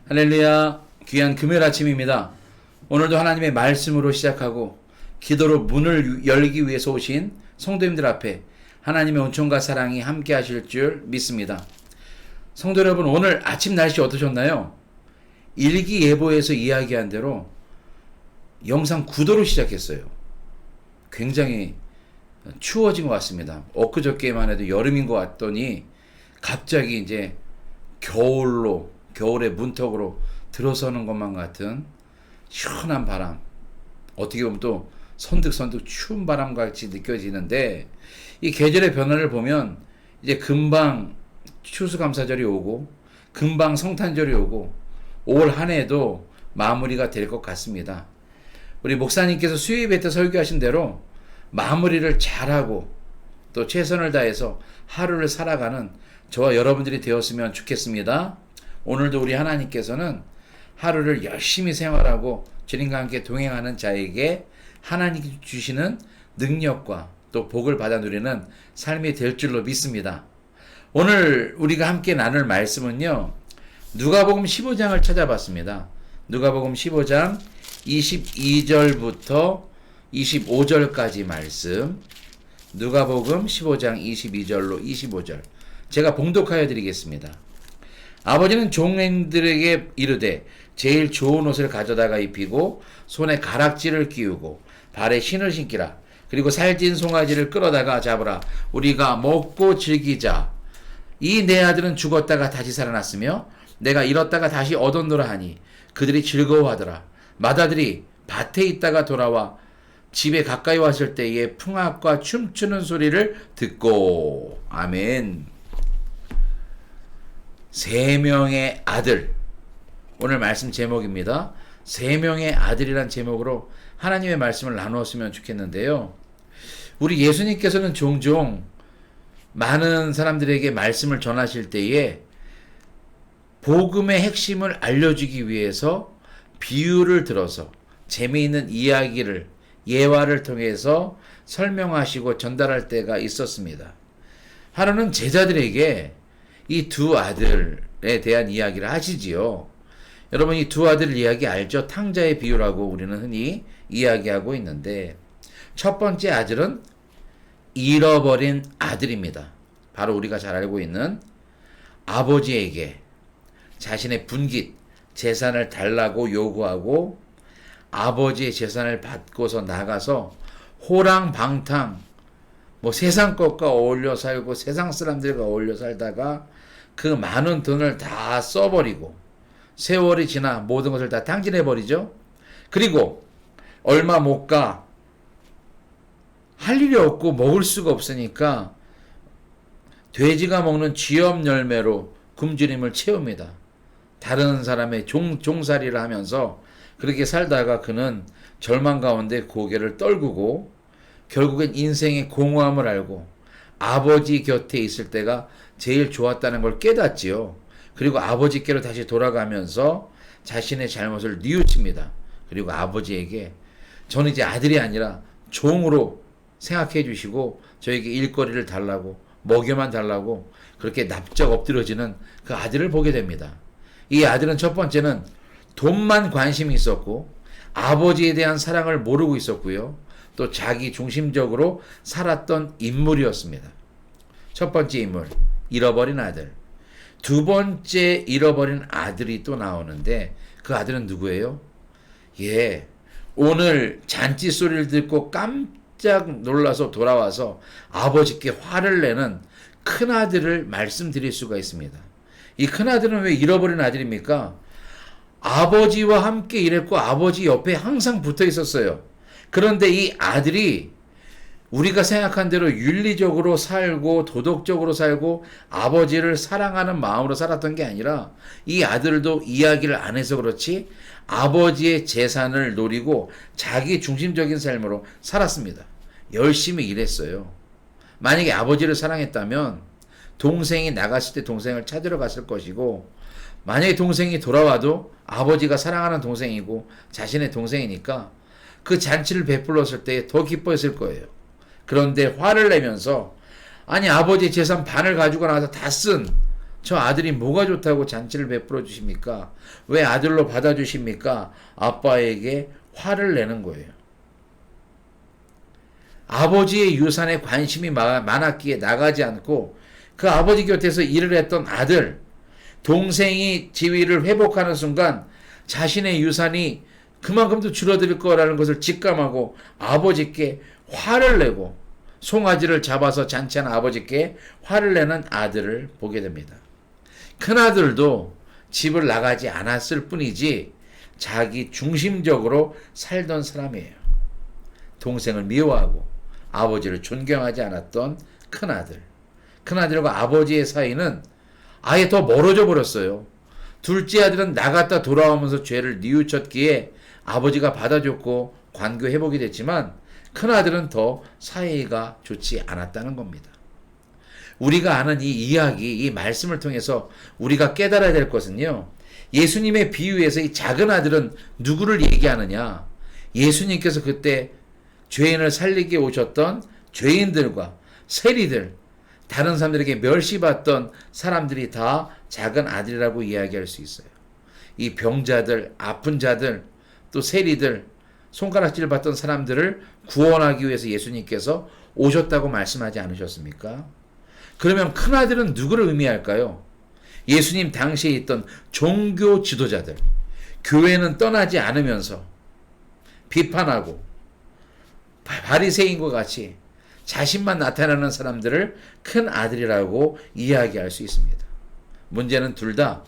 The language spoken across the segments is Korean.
할렐루야. 귀한 금요일 아침입니다. 오늘도 하나님의 말씀으로 시작하고 기도로 문을 열기 위해서 오신 성도님들 앞에 하나님의 은총과 사랑이 함께 하실 줄 믿습니다. 성도 여러분, 오늘 아침 날씨 어떠셨나요? 일기예보에서 이야기한 대로 영상 9도로 시작했어요. 굉장히 추워진 것 같습니다. 엊그저께만 해도 여름인 것 같더니 갑자기 이제 겨울의 문턱으로 들어서는 것만 같은 시원한 바람, 어떻게 보면 또 선득선득 추운 바람 같이 느껴지는데, 이 계절의 변화를 보면 이제 금방 추수감사절이 오고 금방 성탄절이 오고 5월 한 해도 마무리가 될 것 같습니다. 우리 목사님께서 수요일에 때 설교하신 대로 마무리를 잘하고 또 최선을 다해서 하루를 살아가는 저와 여러분들이 되었으면 좋겠습니다. 오늘도 우리 하나님께서는 하루를 열심히 생활하고 주님과 함께 동행하는 자에게 하나님이 주시는 능력과 또 복을 받아 누리는 삶이 될 줄로 믿습니다. 오늘 우리가 함께 나눌 말씀은요, 누가복음 15장을 찾아봤습니다. 누가복음 15장 22절부터 25절까지 말씀, 누가복음 15장 22절로 25절, 제가 봉독하여 드리겠습니다. 아버지는 종들에게 이르되 제일 좋은 옷을 가져다가 입히고 손에 가락지를 끼우고 발에 신을 신기라. 그리고 살찐 송아지를 끌어다가 잡으라. 우리가 먹고 즐기자. 이 내 아들은 죽었다가 다시 살아났으며 내가 잃었다가 다시 얻었노라 하니 그들이 즐거워하더라. 맏아들이 밭에 있다가 돌아와 집에 가까이 왔을 때에 풍악과 춤추는 소리를 듣고. 아멘. 세 명의 아들, 오늘 말씀 제목입니다. 세 명의 아들이란 제목으로 하나님의 말씀을 나누었으면 좋겠는데요, 우리 예수님께서는 종종 많은 사람들에게 말씀을 전하실 때에 복음의 핵심을 알려주기 위해서 비유를 들어서 재미있는 이야기를, 예화를 통해서 설명하시고 전달할 때가 있었습니다. 하루는 제자들에게 이 두 아들에 대한 이야기를 하시지요. 여러분, 이 두 아들 이야기 알죠? 탕자의 비유라고 우리는 흔히 이야기하고 있는데, 첫 번째 아들은 잃어버린 아들입니다. 바로 우리가 잘 알고 있는 아버지에게 자신의 분깃, 재산을 달라고 요구하고 아버지의 재산을 받고서 나가서 호랑방탕, 세상 것과 어울려 살고 세상 사람들과 어울려 살다가 그 많은 돈을 다 써버리고 세월이 지나 모든 것을 다 탕진해버리죠. 그리고 얼마 못 가 할 일이 없고 먹을 수가 없으니까 돼지가 먹는 쥐염 열매로 굶주림을 채웁니다. 다른 사람의 종살이를 하면서 그렇게 살다가 그는 절망 가운데 고개를 떨구고 결국엔 인생의 공허함을 알고 아버지 곁에 있을 때가 제일 좋았다는 걸 깨닫지요. 그리고 아버지께로 다시 돌아가면서 자신의 잘못을 뉘우칩니다. 그리고 아버지에게 저는 이제 아들이 아니라 종으로 생각해 주시고 저에게 일거리를 달라고, 먹여만 달라고 그렇게 납작 엎드려지는 그 아들을 보게 됩니다. 이 아들은 첫 번째는 돈만 관심이 있었고 아버지에 대한 사랑을 모르고 있었고요, 또 자기 중심적으로 살았던 인물이었습니다. 첫 번째 인물, 잃어버린 아들. 두 번째 잃어버린 아들이 또 나오는데, 그 아들은 누구예요? 오늘 잔치 소리를 듣고 깜짝 놀라서 돌아와서 아버지께 화를 내는 큰아들을 말씀드릴 수가 있습니다. 이 큰아들은 왜 잃어버린 아들입니까? 아버지와 함께 일했고 아버지 옆에 항상 붙어 있었어요. 그런데 이 아들이 우리가 생각한 대로 윤리적으로 살고 도덕적으로 살고 아버지를 사랑하는 마음으로 살았던 게 아니라, 이 아들도 이야기를 안 해서 그렇지 아버지의 재산을 노리고 자기 중심적인 삶으로 살았습니다. 열심히 일했어요. 만약에 아버지를 사랑했다면 동생이 나갔을 때 동생을 찾으러 갔을 것이고, 만약에 동생이 돌아와도 아버지가 사랑하는 동생이고 자신의 동생이니까 그 잔치를 베풀었을 때 더 기뻐했을 거예요. 그런데 화를 내면서, 아니 아버지 재산 반을 가지고 나와서 다 쓴 저 아들이 뭐가 좋다고 잔치를 베풀어 주십니까? 왜 아들로 받아주십니까? 아빠에게 화를 내는 거예요. 아버지의 유산에 관심이 많았기에 나가지 않고 그 아버지 곁에서 일을 했던 아들, 동생이 지위를 회복하는 순간 자신의 유산이 그만큼도 줄어들 거라는 것을 직감하고 아버지께 화를 내고 송아지를 잡아서 잔치하는 아버지께 화를 내는 아들을 보게 됩니다. 큰아들도 집을 나가지 않았을 뿐이지 자기 중심적으로 살던 사람이에요. 동생을 미워하고 아버지를 존경하지 않았던 큰아들. 큰아들과 아버지의 사이는 아예 더 멀어져 버렸어요. 둘째 아들은 나갔다 돌아오면서 죄를 뉘우쳤기에 아버지가 받아줬고 관교 회복이 됐지만 큰아들은 더 사이가 좋지 않았다는 겁니다. 우리가 아는 이 이야기, 이 말씀을 통해서 우리가 깨달아야 될 것은요. 예수님의 비유에서 이 작은 아들은 누구를 얘기하느냐. 예수님께서 그때 죄인을 살리기 오셨던 죄인들과 세리들, 다른 사람들에게 멸시받던 사람들이 다 작은 아들이라고 이야기할 수 있어요. 이 병자들, 아픈 자들, 또 세리들, 손가락질 받던 사람들을 구원하기 위해서 예수님께서 오셨다고 말씀하지 않으셨습니까? 그러면 큰아들은 누구를 의미할까요? 예수님 당시에 있던 종교 지도자들, 교회는 떠나지 않으면서 비판하고 바리새인과 같이 자신만 나타나는 사람들을 큰 아들이라고 이야기할 수 있습니다. 문제는 둘 다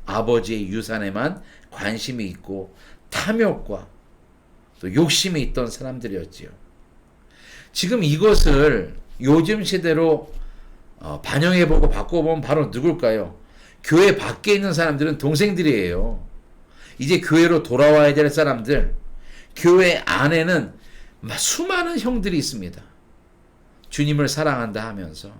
아버지의 유산에만 관심이 있고 탐욕과 또 욕심이 있던 사람들이었지요. 지금 이것을 요즘 시대로 반영해보고 바꿔보면 바로 누굴까요? 교회 밖에 있는 사람들은 동생들이에요. 이제 교회로 돌아와야 될 사람들, 교회 안에는 수많은 형들이 있습니다. 주님을 사랑한다 하면서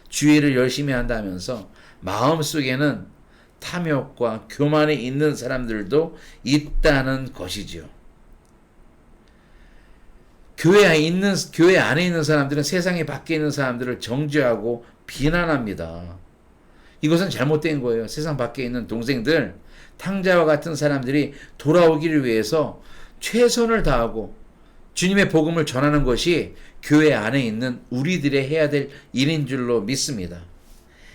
주의를 열심히 한다 하면서 마음속에는 탐욕과 교만이 있는 사람들도 있다는 것이지요. 교회 안에 있는 사람들은 세상에 밖에 있는 사람들을 정죄하고 비난합니다. 이것은 잘못된 거예요. 세상 밖에 있는 동생들, 탕자와 같은 사람들이 돌아오기를 위해서 최선을 다하고 주님의 복음을 전하는 것이 교회 안에 있는 우리들의 해야 될 일인 줄로 믿습니다.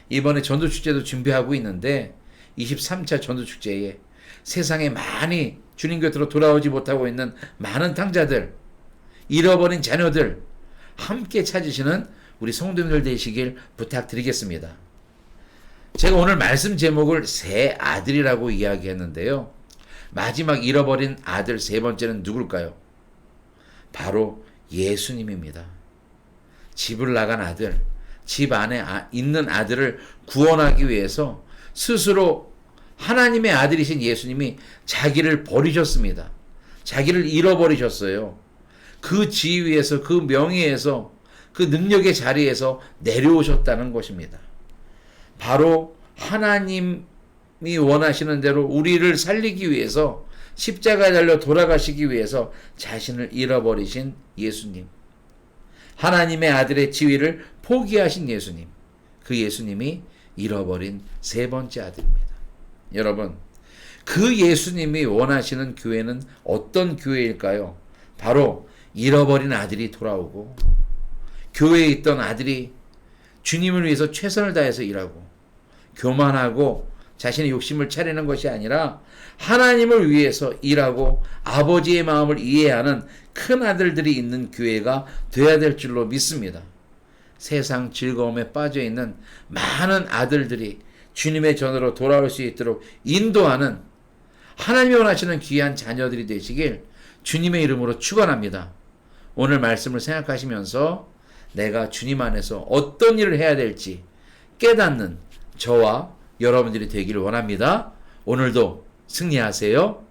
이번에 전도축제도 준비하고 있는데 23차 전도축제에 세상에 많이 주님 곁으로 돌아오지 못하고 있는 많은 탕자들, 잃어버린 자녀들 함께 찾으시는 우리 성도님들 되시길 부탁드리겠습니다. 제가 오늘 말씀 제목을 새 아들이라고 이야기했는데요. 마지막 잃어버린 아들 세 번째는 누굴까요? 바로 예수님입니다. 집을 나간 아들, 집 안에 있는 아들을 구원하기 위해서 스스로 하나님의 아들이신 예수님이 자기를 버리셨습니다. 자기를 잃어버리셨어요. 그 지위에서, 그 명예에서, 그 능력의 자리에서 내려오셨다는 것입니다. 바로 하나님이 원하시는 대로 우리를 살리기 위해서 십자가에 달려 돌아가시기 위해서 자신을 잃어버리신 예수님. 하나님의 아들의 지위를 포기하신 예수님. 그 예수님이 잃어버린 세 번째 아들입니다. 여러분, 그 예수님이 원하시는 교회는 어떤 교회일까요? 바로 잃어버린 아들이 돌아오고 교회에 있던 아들이 주님을 위해서 최선을 다해서 일하고 교만하고 자신의 욕심을 차리는 것이 아니라 하나님을 위해서 일하고 아버지의 마음을 이해하는 큰 아들들이 있는 교회가 되어야 될 줄로 믿습니다. 세상 즐거움에 빠져 있는 많은 아들들이 주님의 전으로 돌아올 수 있도록 인도하는 하나님이 원하시는 귀한 자녀들이 되시길 주님의 이름으로 축원합니다. 오늘 말씀을 생각하시면서 내가 주님 안에서 어떤 일을 해야 될지 깨닫는 저와 여러분들이 되기를 원합니다. 오늘도 승리하세요.